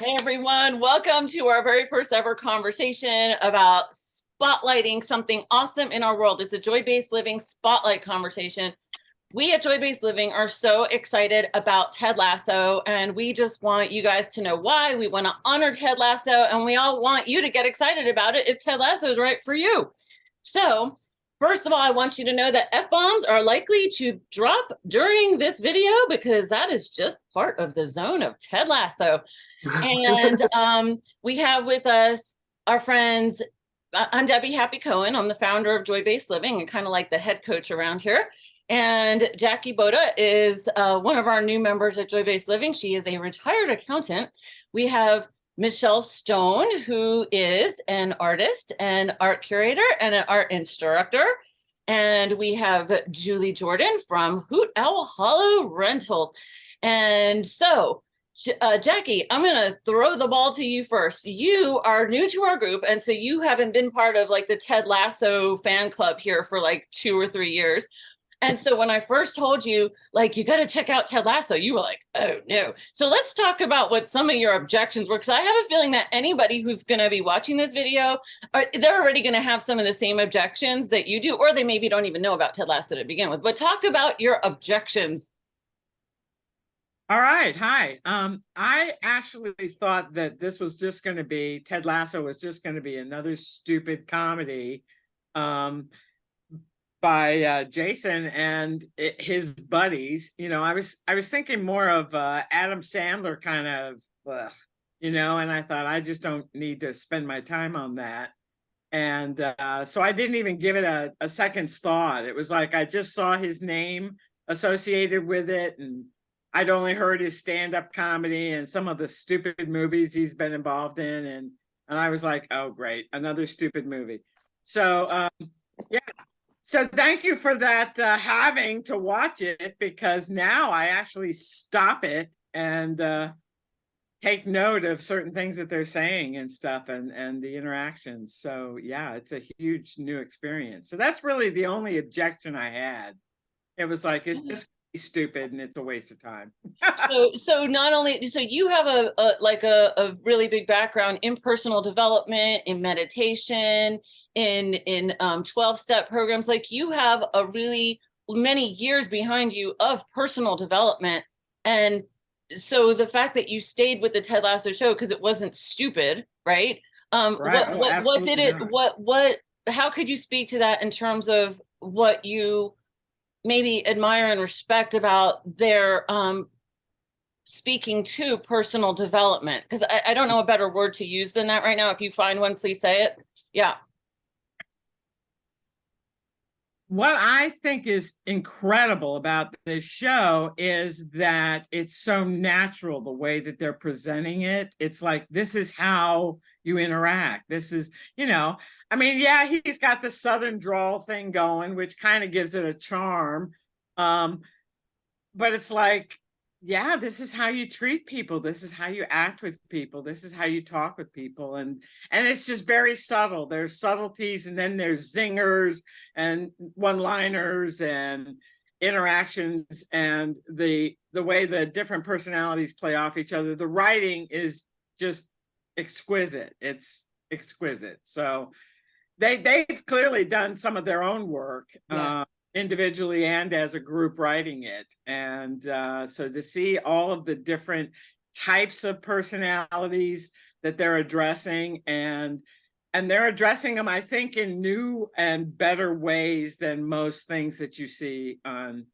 Hey everyone, welcome to our very first ever conversation about spotlighting something awesome in our world. It's a joy-based living spotlight conversation. We at Joy-Based Living are so excited about Ted Lasso, and we just want you guys to know why. We want to honor Ted Lasso, and we all want you to get excited about it if Ted Lasso is right for you. So first of all, I want you to know that F-bombs are likely to drop during this video because that is just part of the zone of Ted Lasso. And we have with us our friends. I'm Debbie Happy Cohen. I'm the founder of Joy-Based Living and kind of like the head coach around here. And Jackie Boda is one of our new members at Joy-Based Living. She is a retired accountant. We have Michelle Stone, who is an artist, an art curator, and an art instructor. And we have Julie Jordan from Hoot Owl Hollow Rentals. And so, Jackie, I'm going to throw the ball to you first. You are new to our group, and so you haven't been part of like the Ted Lasso fan club here for like 2 or 3 years. And so when I first told you, like, you got to check out Ted Lasso, you were like, oh, no. So let's talk about what some of your objections were, because I have a feeling that anybody who's going to be watching this video, they're already going to have some of the same objections that you do, or they maybe don't even know about Ted Lasso to begin with. But talk about your objections. All right. Hi. I actually thought that this was just going to be, Ted Lasso was just going to be another stupid comedy by Jason and his buddies. You know, I was thinking more of Adam Sandler kind of, and I thought I just don't need to spend my time on that. And so I didn't even give it a second's thought. It was like I just saw his name associated with it, and I'd only heard his stand-up comedy and some of the stupid movies he's been involved in. And I was like, oh, great, another stupid movie. So, yeah. So thank you for that, having to watch it, because now I actually stop it and take note of certain things that they're saying and stuff, and the interactions. So yeah, it's a huge new experience. So that's really the only objection I had. It was like, it's just stupid and it's a waste of time. so not only, so you have a really big background in personal development, in meditation, in 12-step programs. Like, you have a really many years behind you of personal development. And so the fact that you stayed with the Ted Lasso show because it wasn't stupid, right? Right. What did it, what how could you speak to that in terms of what you maybe admire and respect about their speaking to personal development? Because I don't know a better word to use than that right now. If you find one, please say it. Yeah. What I think is incredible about this show is that it's so natural, the way that they're presenting it. It's like, this is how you interact. This is, I mean, yeah, he's got the Southern drawl thing going, which kind of gives it a charm. But it's like, yeah, this is how you treat people. This is how you act with people. This is how you talk with people. And it's just very subtle. There's subtleties, and then there's zingers and one-liners and interactions, and the way the different personalities play off each other. The writing is just exquisite. It's exquisite. So they've clearly done some of their own work. Yeah. Individually and as a group writing it. And so to see all of the different types of personalities that they're addressing, and they're addressing them, I think, in new and better ways than most things that you see on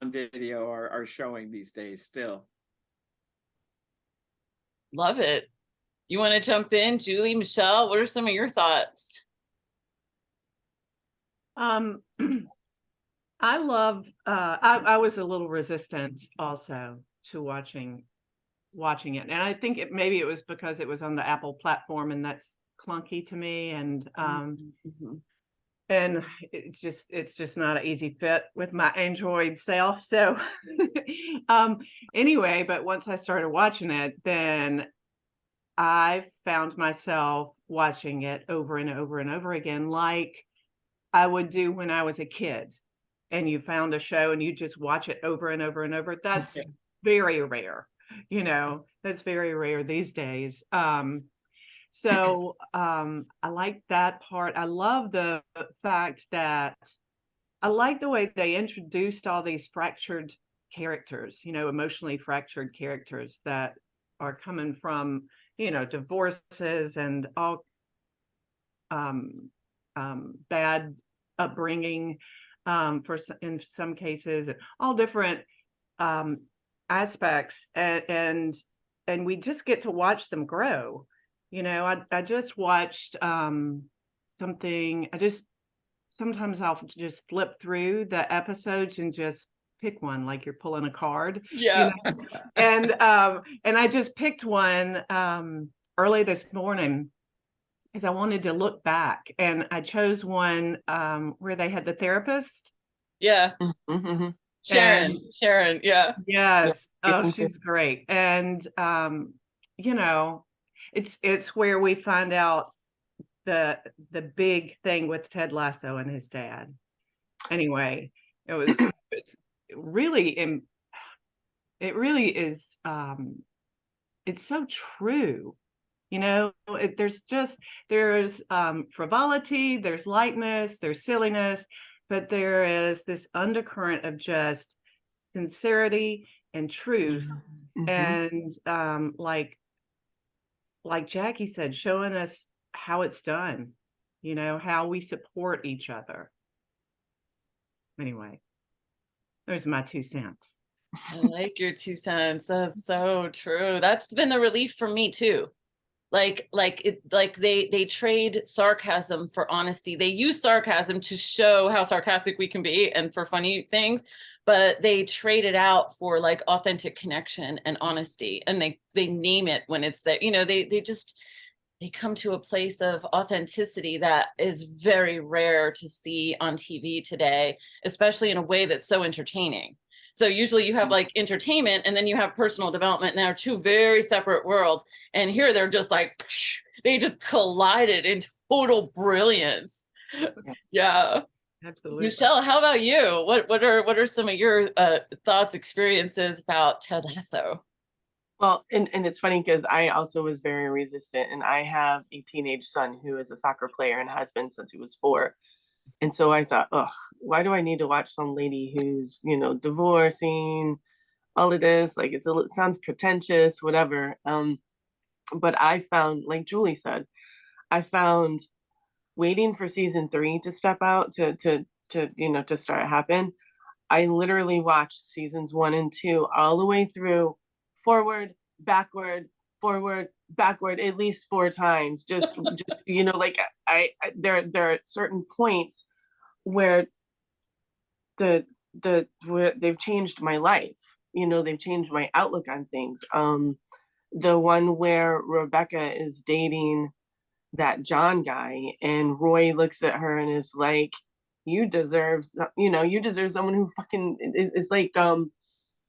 video are showing these days still. Love it. You want to jump in, Julie, Michelle? What are some of your thoughts? I love, I was a little resistant also to watching it. And I think maybe it was because it was on the Apple platform, and that's clunky to me. And, and it's just not an easy fit with my Android self. So, anyway, but once I started watching it, then I found myself watching it over and over and over again, like I would do when I was a kid. And you found a show and you just watch it over and over and over. That's very rare. You know, that's very rare these days. I like that part. I love the fact that I like the way they introduced all these fractured characters, you know, emotionally fractured characters that are coming from, you know, divorces and all bad upbringing in some cases, all different aspects, and we just get to watch them grow. You know, I just watched something. Sometimes I'll just flip through the episodes and just pick one, like you're pulling a card. Yeah. And I just picked one early this morning because I wanted to look back, and I chose one where they had the therapist. Yeah. Mm-hmm. Sharon. Yeah. Yes. Yeah, Oh, she's great. And you know, it's where we find out the big thing with Ted Lasso and his dad. Anyway, it's really it really is it's so true. You know, there's frivolity, there's lightness, there's silliness, but there is this undercurrent of just sincerity and truth. Mm-hmm. And like Jackie said, showing us how it's done, you know, how we support each other. Anyway, there's my 2 cents. I like your 2 cents. That's so true. That's been the relief for me too. Like they trade sarcasm for honesty. They use sarcasm to show how sarcastic we can be and for funny things, but they trade it out for like authentic connection and honesty. And they name it when it's that, you know, they come to a place of authenticity that is very rare to see on TV today, especially in a way that's so entertaining. So usually you have like entertainment and then you have personal development, and they're 2 very separate worlds. And here they're just like, they just collided in total brilliance. Yeah. Absolutely. Michelle, how about you? What are some of your thoughts, experiences about Ted Lasso? Well, and it's funny because I also was very resistant, and I have a teenage son who is a soccer player and has been since he was 4. And so I thought, oh, why do I need to watch some lady who's, you know, divorcing, all of this? Like, it sounds pretentious, whatever. But I found, like Julie said, I found waiting for season 3 to step out to you know, to start happen. I literally watched seasons 1 and 2 all the way through, forward, backward, at least 4 times. Just you know, like there are certain points where where they've changed my life. You know, they've changed my outlook on things. The one where Rebecca is dating that John guy, and Roy looks at her and is like, you deserve someone who fucking is like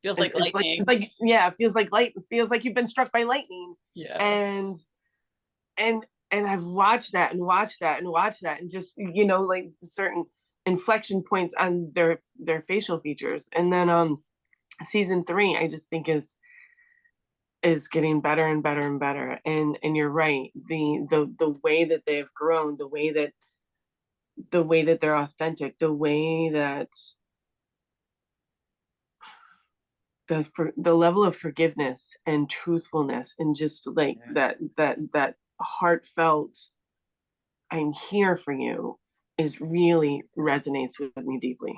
Feels like lightning. Yeah, it feels like you've been struck by lightning. Yeah. And I've watched that and just, you know, like certain inflection points on their facial features. And then season 3 I just think is getting better and better and better. And you're right, the way that they've grown, the way that they're authentic, the way that the level of forgiveness and truthfulness, and just like that heartfelt, I'm here for you, is really resonates with me deeply.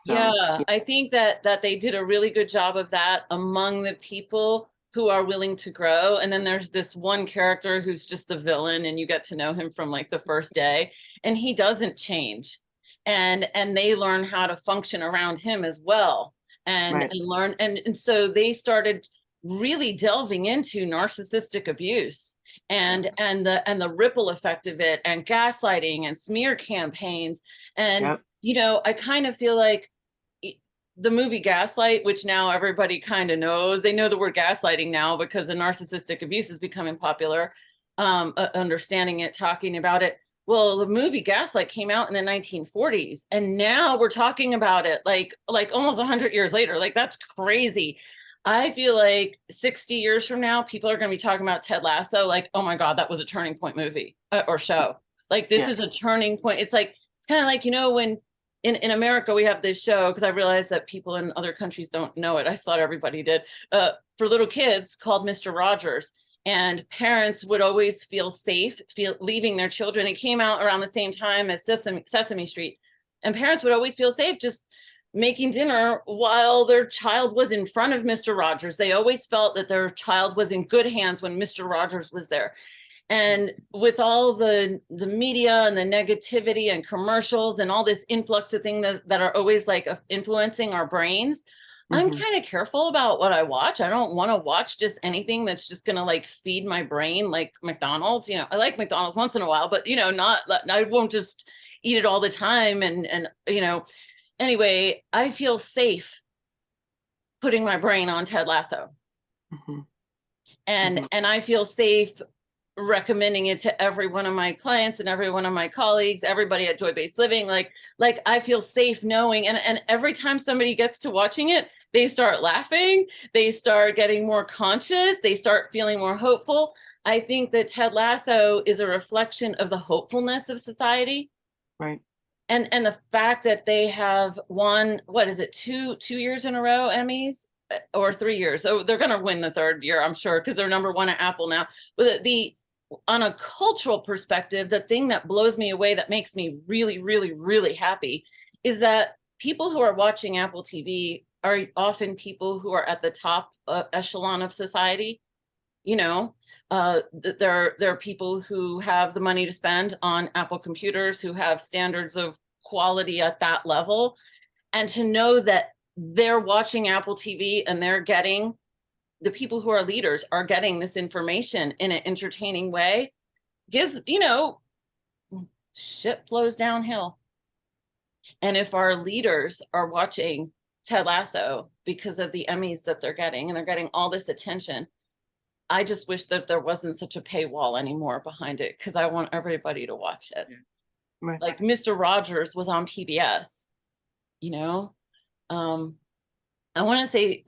So, yeah, I think that they did a really good job of that among the people who are willing to grow. And then there's this one character who's just the villain, and you get to know him from like the first day, and he doesn't change. And they learn how to function around him as well. And learn. And so they started really delving into narcissistic abuse and the ripple effect of it, and gaslighting and smear campaigns. And, you know, I kind of feel like the movie Gaslight, which now everybody kind of knows, they know the word gaslighting now because the narcissistic abuse is becoming popular, understanding it, talking about it. Well, the movie Gaslight came out in the 1940s, and now we're talking about it like almost 100 years later. Like, that's crazy. I feel like 60 years from now, people are going to be talking about Ted Lasso like, oh my God, that was a turning point movie or show. Like, this is a turning point. It's like, it's kind of like, when in America, we have this show, because I realized that people in other countries don't know it. I thought everybody did, for little kids, called Mr. Rogers. And parents would always feel safe leaving their children. It came out around the same time as Sesame Street. And parents would always feel safe just making dinner while their child was in front of Mr. Rogers. They always felt that their child was in good hands when Mr. Rogers was there. And with all the media and the negativity and commercials and all this influx of things that are always like influencing our brains, I'm kind of careful about what I watch. I don't want to watch just anything that's just going to like feed my brain, like McDonald's. I like McDonald's once in a while, but I won't just eat it all the time. And anyway, I feel safe putting my brain on Ted Lasso. And I feel safe recommending it to every one of my clients and every one of my colleagues, everybody at Joy Based Living. Like I feel safe knowing, and every time somebody gets to watching it, they start laughing, they start getting more conscious, they start feeling more hopeful. I think that Ted Lasso is a reflection of the hopefulness of society. Right. And the fact that they have won, what is it, two years in a row Emmys, or 3 years. So they're going to win the third year, I'm sure, because they're #1 at Apple now. But on a cultural perspective, the thing that blows me away, that makes me really, really, really happy, is that people who are watching Apple TV are often people who are at the top echelon of society. There are people who have the money to spend on Apple computers, who have standards of quality at that level. And to know that they're watching Apple TV and the people who are leaders are getting this information in an entertaining way, gives, shit flows downhill. And if our leaders are watching Ted Lasso because of the Emmys that they're getting, and they're getting all this attention, I just wish that there wasn't such a paywall anymore behind it, because I want everybody to watch it. Right. Like Mr. Rogers was on PBS, I want to say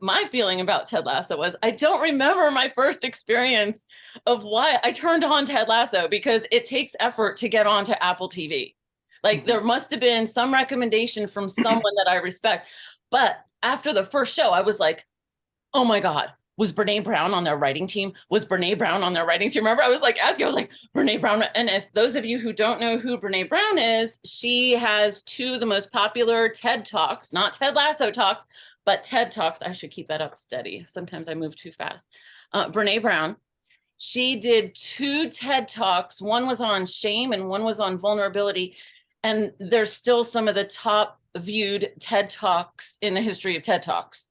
my feeling about Ted Lasso was, I don't remember my first experience of why I turned on Ted Lasso, because it takes effort to get onto Apple TV. Like there must have been some recommendation from someone that I respect. But after the first show, I was like, oh my God, was Brene Brown on their writing team? Was Brene Brown on their writing team? Remember, I was like asking, I was like, Brene Brown. And if those of you who don't know who Brene Brown is, she has 2 of the most popular TED Talks, not Ted Lasso talks, but TED Talks. I should keep that up steady. Sometimes I move too fast. Brene Brown, she did 2 TED Talks. One was on shame and one was on vulnerability. And there's still some of the top viewed TED Talks in the history of TED Talks.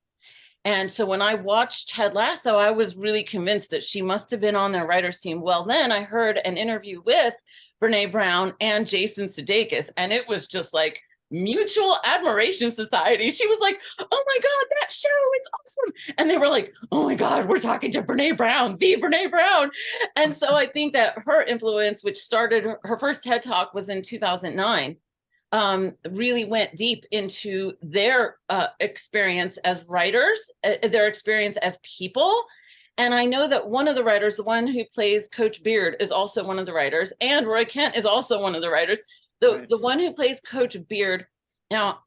And so when I watched Ted Lasso, I was really convinced that she must have been on their writers team. Well, then I heard an interview with Brene Brown and Jason Sudeikis, and it was just like mutual admiration society. She was like, oh my God, that show, it's awesome. And they were like, oh my God, we're talking to Brene Brown, the Brene Brown. And so I think that her influence, which started, her first TED Talk was in 2009, really went deep into their experience as writers, their experience as people. And I know that one of the writers, the one who plays Coach Beard, is also one of the writers, and Roy Kent is also one of the writers. The one who plays Coach Beard, now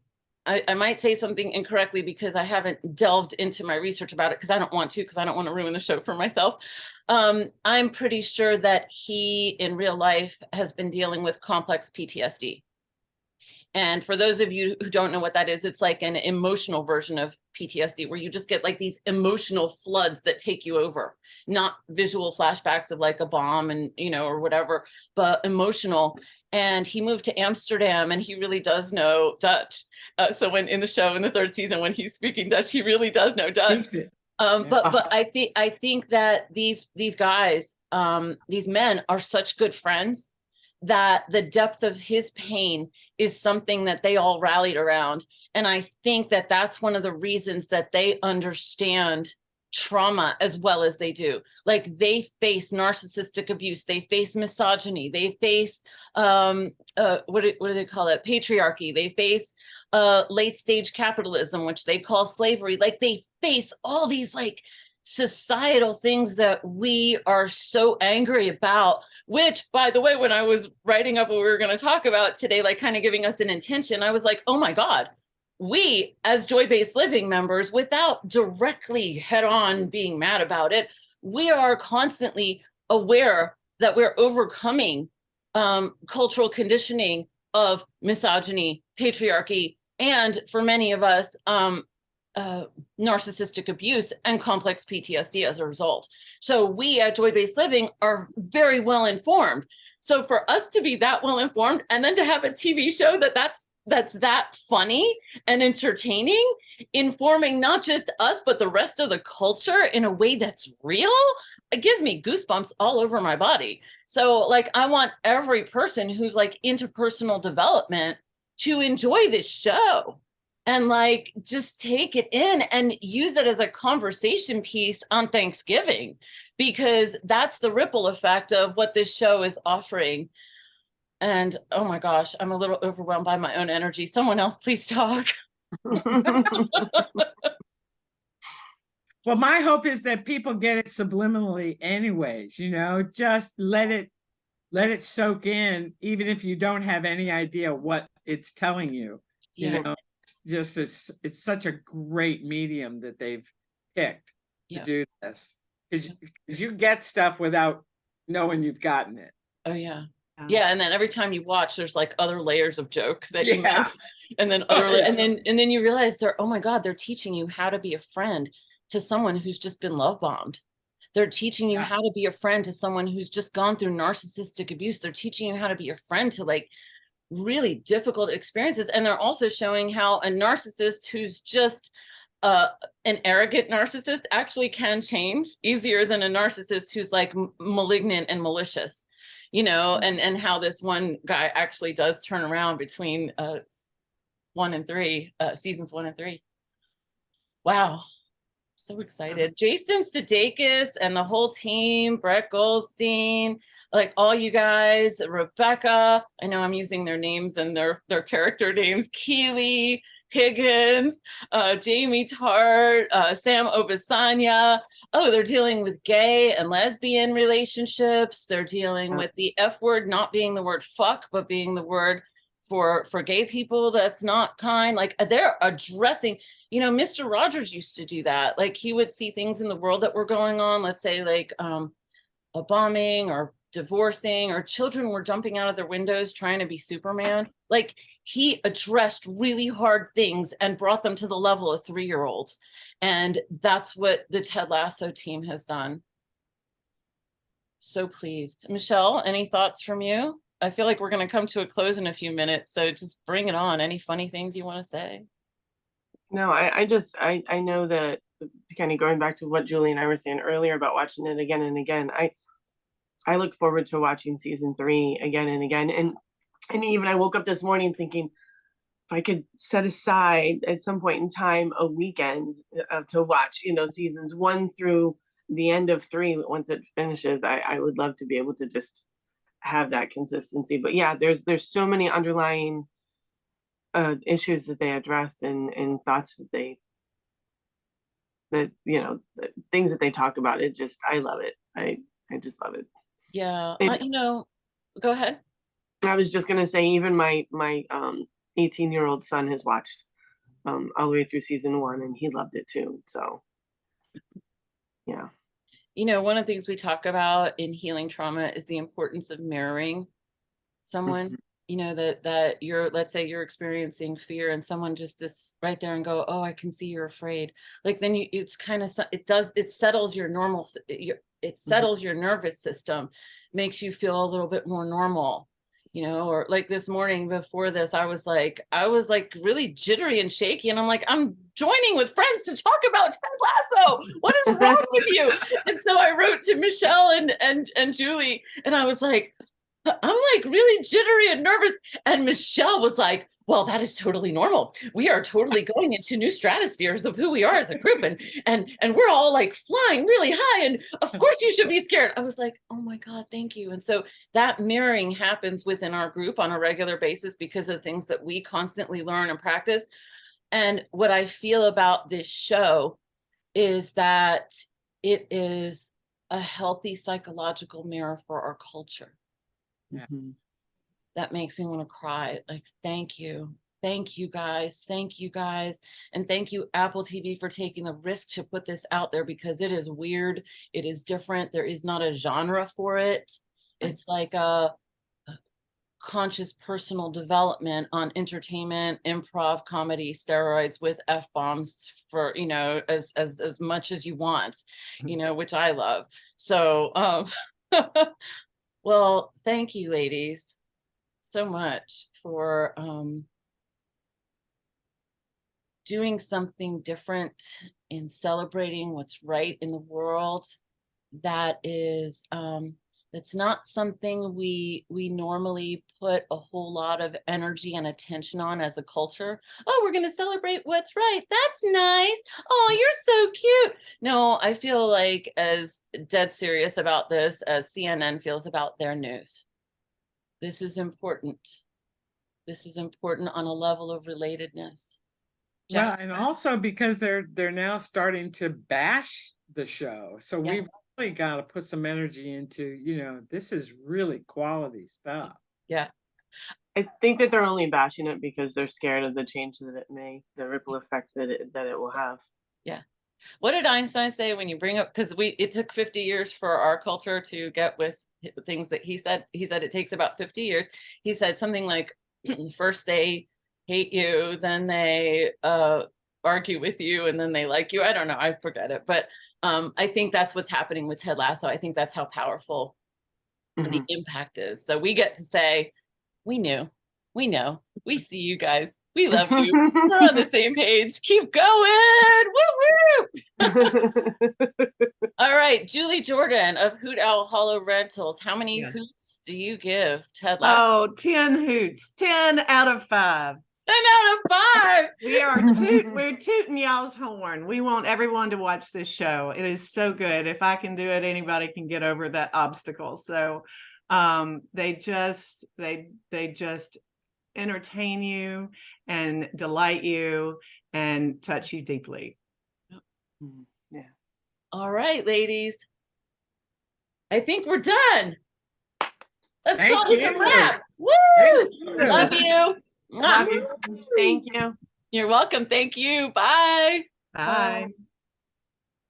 I might say something incorrectly because I haven't delved into my research about it, because I don't want to ruin the show for myself. I'm pretty sure that he in real life has been dealing with complex PTSD. And for those of you who don't know what that is, it's like an emotional version of PTSD, where you just get like these emotional floods that take you over, not visual flashbacks of like a bomb and, or whatever, but emotional. And he moved to Amsterdam, and he really does know Dutch. So when in the show in the 3rd season, when he's speaking Dutch, he really does know Dutch. But I think that these guys, these men are such good friends that the depth of his pain is something that they all rallied around. And I think that that's one of the reasons that they understand trauma as well as they do. Like they face narcissistic abuse, they face misogyny, they face what do they call it, patriarchy, they face late stage capitalism, which they call slavery. Like they face all these like societal things that we are so angry about, which by the way, when I was writing up what we were going to talk about today, like kind of giving us an intention, I was like, oh my God, we as joy-based living members, without directly head on being mad about it, we are constantly aware that we're overcoming cultural conditioning of misogyny, patriarchy, and for many of us, narcissistic abuse and complex PTSD as a result. So we at Joy-Based Living are very well informed. So for us to be that well informed and then to have a TV show that's that funny and entertaining, informing not just us, but the rest of the culture in a way that's real, it gives me goosebumps all over my body. So like, I want every person who's like into personal development to enjoy this show and like, just take it in and use it as a conversation piece on Thanksgiving, because that's the ripple effect of what this show is offering. And oh my gosh, I'm a little overwhelmed by my own energy. Someone else, please talk. Well, my hope is that people get it subliminally anyways, you know, just let it soak in, even if you don't have any idea what it's telling you. Yeah. You know, it's such a great medium that they've picked to do this, because you get stuff without knowing you've gotten it. Oh yeah. Yeah, and then every time you watch, there's like other layers of jokes that you Yeah. miss, and then and then you realize oh my God, they're teaching you how to be a friend to someone who's just been love bombed. They're teaching you how to be a friend to someone who's just gone through narcissistic abuse. They're teaching you how to be a friend to like really difficult experiences, and they're also showing how a narcissist who's just an arrogant narcissist actually can change easier than a narcissist who's like malignant and malicious. You know, and how this one guy actually does turn around between seasons 1 and 3. Wow, so excited. Jason Sudeikis and the whole team, Brett Goldstein, like all you guys, Rebecca, I know I'm using their names and their character names, Keely Higgins, Jamie Tart, Sam Obisanya. Oh, they're dealing with gay and lesbian relationships. They're dealing with the F word not being the word fuck, but being the word for gay people that's not kind. Like they're addressing, you know, Mr. Rogers used to do that. Like he would see things in the world that were going on, let's say like a bombing or divorcing, or children were jumping out of their windows trying to be Superman. Like he addressed really hard things and brought them to the level of 3-year-olds. And that's what the Ted Lasso team has done. So pleased. Michelle, any thoughts from you? I feel like we're going to come to a close in a few minutes. So just bring it on. Any funny things you want to say? No, I know that, kind of going back to what Julie and I were saying earlier about watching it again and again, I look forward to watching season 3 again and again. And even I woke up this morning thinking, if I could set aside at some point in time a weekend to watch, you know, seasons 1 through the end of 3, once it finishes, I would love to be able to just have that consistency. But yeah, there's so many underlying issues that they address and thoughts that you know, things that they talk about. It just, I love it. I just love it. Yeah, you know, go ahead. I was just gonna say, even my 18-year-old son has watched all the way through season 1, and he loved it too. So yeah. You know, one of the things we talk about in healing trauma is the importance of mirroring someone. You know, that you're, let's say you're experiencing fear and someone just this right there and go, oh, I can see you're afraid. Like then it's kind of, it settles your normal, it settles your nervous system, makes you feel a little bit more normal, you know. Or like this morning before this, I was like really jittery and shaky, and I'm like, I'm joining with friends to talk about Ted Lasso. What is wrong with you? And so I wrote to Michelle and Julie, and I was like, I'm like really jittery and nervous. And Michelle was like, well, that is totally normal. We are totally going into new stratospheres of who we are as a group. And we're all like flying really high. And of course you should be scared. I was like, oh my God, thank you. And so that mirroring happens within our group on a regular basis because of things that we constantly learn and practice. And what I feel about this show is that it is a healthy psychological mirror for our culture. Mhm. That makes me want to cry. Like, thank you. Thank you guys. Thank you guys. And thank you, Apple TV, for taking the risk to put this out there because it is weird. It is different. There is not a genre for it. It's like a conscious personal development on entertainment, improv, comedy, steroids with F-bombs for, you know, as much as you want, you know, which I love. So, well, thank you, ladies, so much for doing something different in celebrating what's right in the world. That is, it's not something we normally put a whole lot of energy and attention on as a culture. Oh, we're going to celebrate what's right. That's nice. Oh, you're so cute. No, I feel like as dead serious about this as CNN feels about their news. This is important. This is important on a level of relatedness. Well, Jack? and also because they're now starting to bash the show. So Yeah. we've really got to put some energy into, you know, this is really quality stuff. Yeah. I think that they're only bashing it because they're scared of the change that the ripple effect that it will have. Yeah. What did Einstein say when you bring up, because it took 50 years for our culture to get with the things that he said. He said it takes about 50 years. He said something like, first they hate you, then they argue with you, and then they like you. I don't know. I forget it. But I think that's what's happening with Ted Lasso. I think that's how powerful the impact is. So we get to say, we knew, we know, we see you guys. We love you. We're on the same page. Keep going. Woo woo. All right, Julie Jordan of Hoot Owl Hollow Rentals. How many Yes. hoots do you give Ted Lasso? Oh, 10 hoots, 10 out of 5. 10 out of 5. We're tooting y'all's horn. We want everyone to watch this show. It is so good. If I can do it, anybody can get over that obstacle. So they just entertain you and delight you and touch you deeply. Yeah. All right, ladies. I think we're done. Let's Thank call this a you. wrap. Woo! Thank you. Love you. Love you. Thank you. You're welcome. Thank you. Bye. Bye.